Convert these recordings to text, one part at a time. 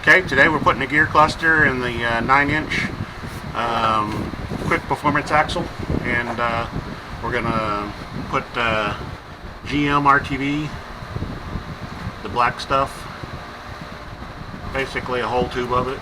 Okay, today we're putting a gear cluster in the 9-inch quick performance axle, and we're going to put GM RTV, the black stuff, basically a whole tube of it.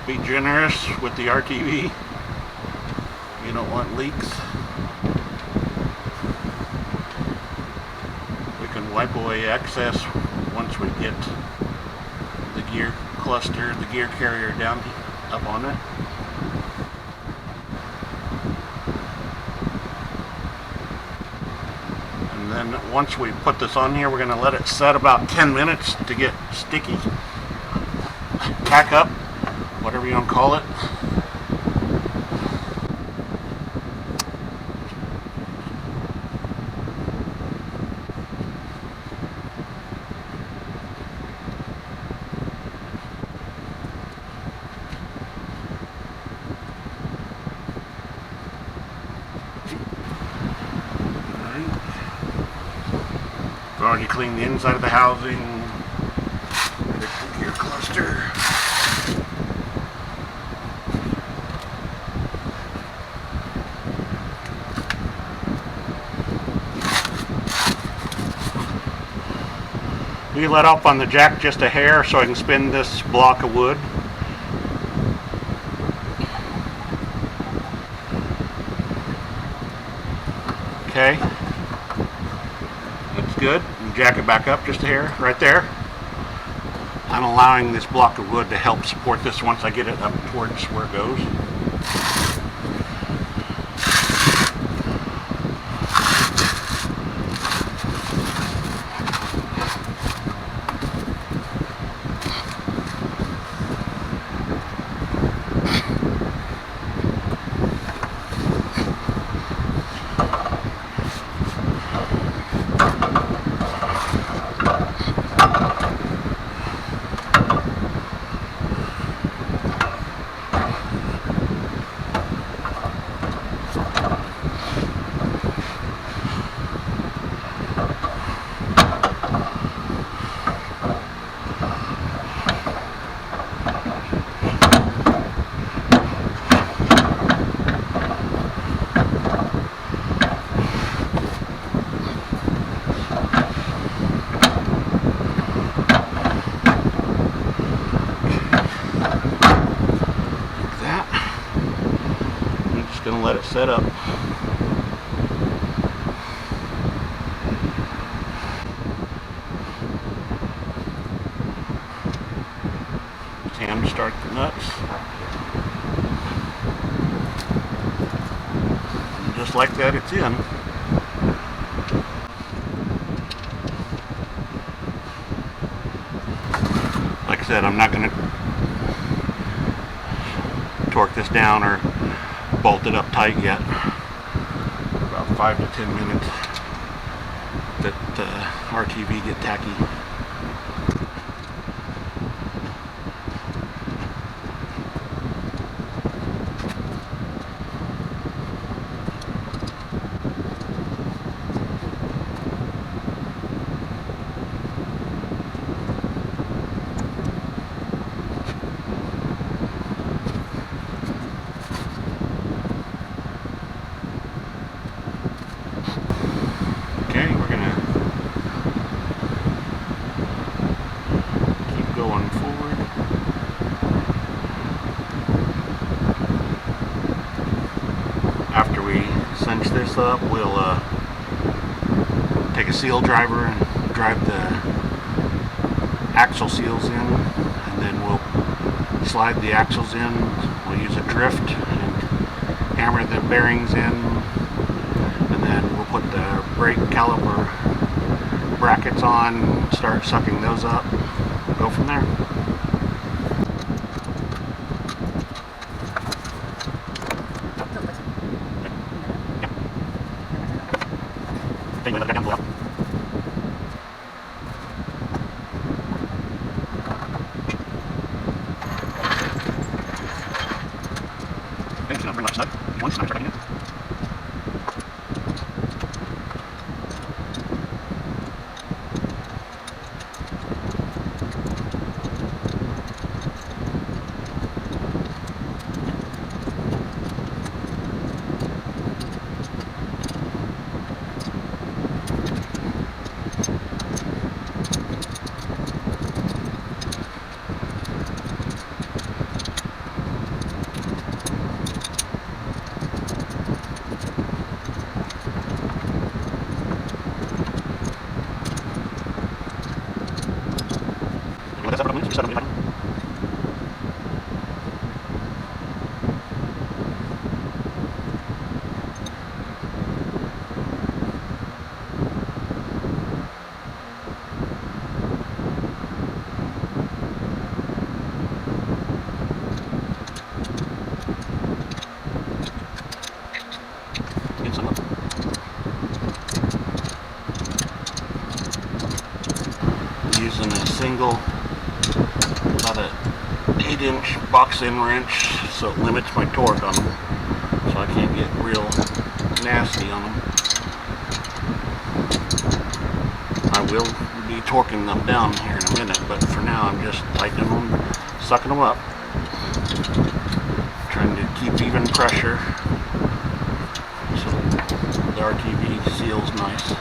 Be generous with the RTV. You don't want leaks. We can wipe away excess once we get the gear cluster, the gear carrier down up on it. And then once we put this on here, we're going to let it set about 10 minutes to get sticky. Pack up, whatever you want to call it. We've already cleaned the inside of the housing. There's the gear cluster. We let off on the jack just a hair so I can spin this block of wood. Okay, that's good. And jack it back up just a hair right there. I'm allowing this block of wood to help support this once I get it up towards where it goes. Going to let it set up. Time to start the nuts. And just like that, it's in. Like I said, I'm not going to torque this down or bolt it up tight yet. About 5 to 10 minutes that RTV get tacky. Going forward. After we cinch this up, we'll take a seal driver and drive the axle seals in, and then we'll slide the axles in. We'll use a drift and hammer the bearings in, and then we'll put the brake caliper brackets on, start sucking those up, go from there. moist, and I'm starting it. Using a single, about a 8-inch box end wrench, so it limits my torque on them, so I can't get real nasty on them. I will be torquing them down here in a minute, but for now I'm just tightening them, sucking them up, trying to keep even pressure so the RTV seals nice.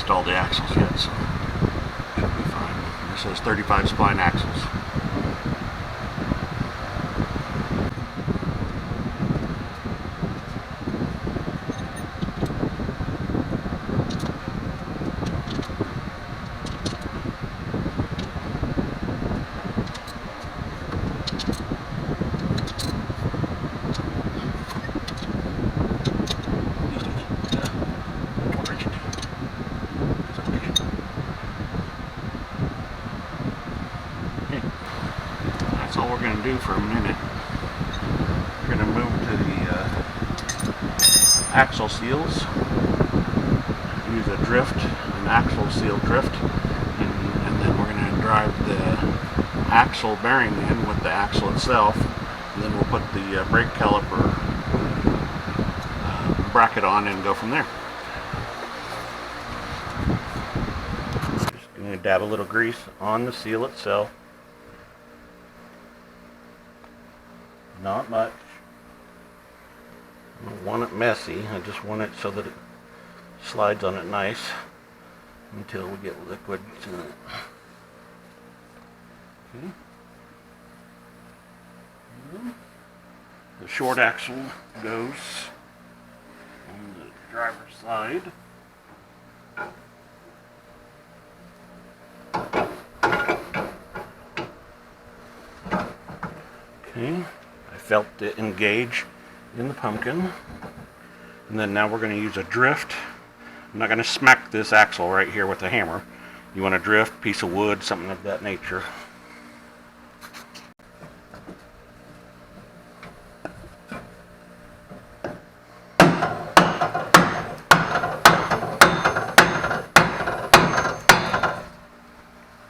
All the axles yet, so it'll be fine. This says 35 spline axles. That's all we're going to do for a minute. We're going to move to the axle seals. Use a drift, an axle seal drift, and then we're going to drive the axle bearing in with the axle itself, and then we'll put the brake caliper bracket on and go from there. Just going to dab a little grease on the seal itself. Not much. I don't want it messy. I just want it so that it slides on it nice until we get liquid in it. Okay. The short axle goes on the driver's side. Okay. I felt it engage in the pumpkin, and then now we're going to use a drift. I'm not going to smack this axle right here with a hammer. You want a drift, piece of wood, something of that nature.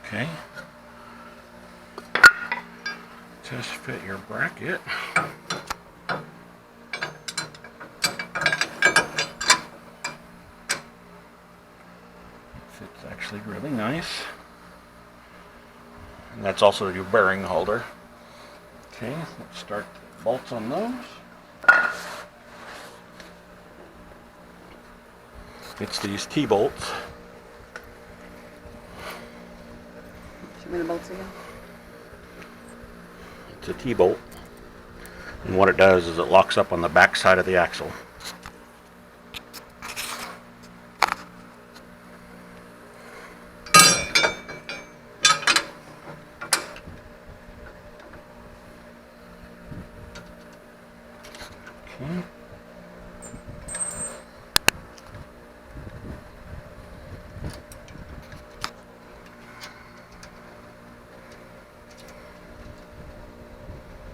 Okay. Just fit your bracket. Fits actually really nice. And that's also your bearing holder. Okay, let's start the bolts on those. It's these T-bolts. Show me the bolts again. It's a T-bolt. And what it does is it locks up on the back side of the axle. Okay.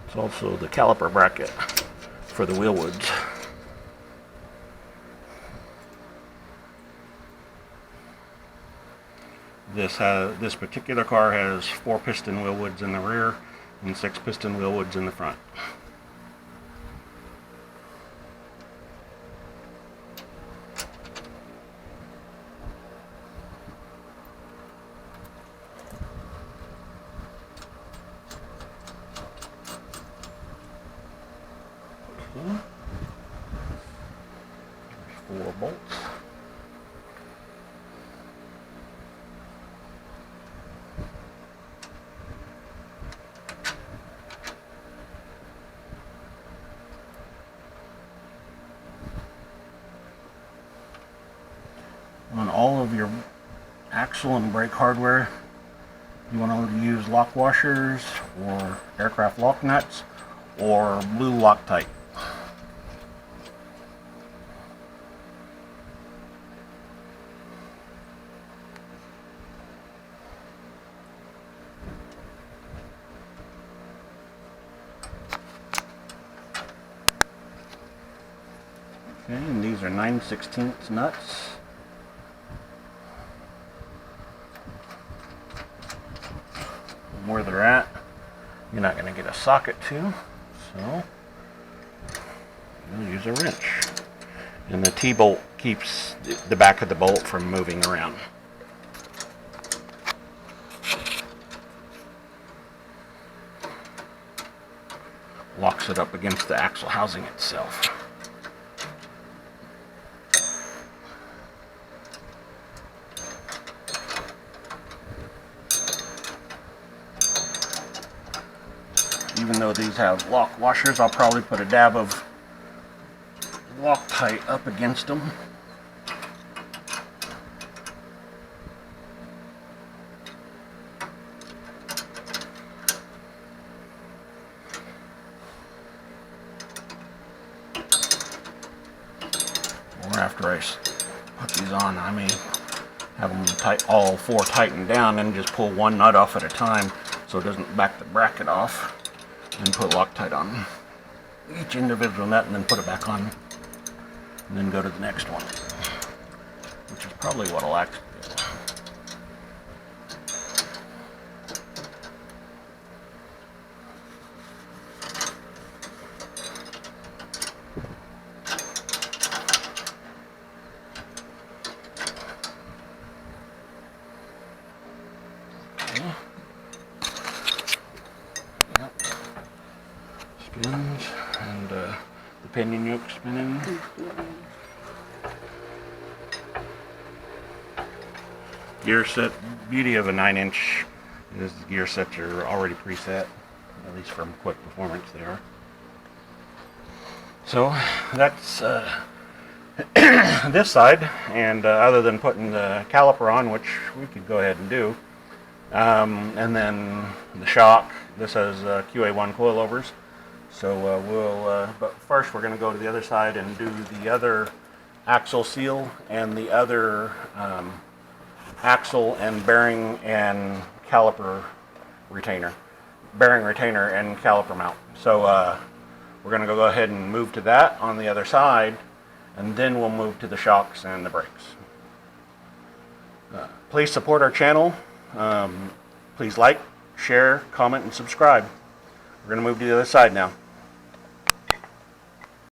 It's also the caliper bracket for the wheel woods. This particular car has 4 piston wheel woods in the rear and 6 piston wheel woods in the front. Okay. 4 bolts. On all of your axle and brake hardware, you want to use lock washers or aircraft lock nuts or blue Loctite. Okay, and these are 9/16 nuts. Where they're at, you're not going to get a socket to, so you'll use a wrench. And the T-bolt keeps the back of the bolt from moving around. Locks it up against the axle housing itself. Even though these have lock washers, I'll probably put a dab of Loctite up against them. Or after I put these on, I may have them all 4 tightened down and just pull one nut off at a time so it doesn't back the bracket off. And put Loctite on each individual nut and then put it back on and then go to the next one, which is probably what I'll actually do. Okay. Yep. Spins and the pinion yoke spinning. Gearset, beauty of a 9-inch is the gear sets are already preset, at least from quick performance they are. So that's this side, and other than putting the caliper on, which we could go ahead and do, and then the shock. This has QA1 coilovers. So but first we're going to go to the other side and do the other axle seal and the other axle and bearing and caliper retainer. Bearing retainer and caliper mount. So we're going to go ahead and move to that on the other side, and then we'll move to the shocks and the brakes. Please support our channel. Please like, share, comment, and subscribe. We're going to move to the other side now.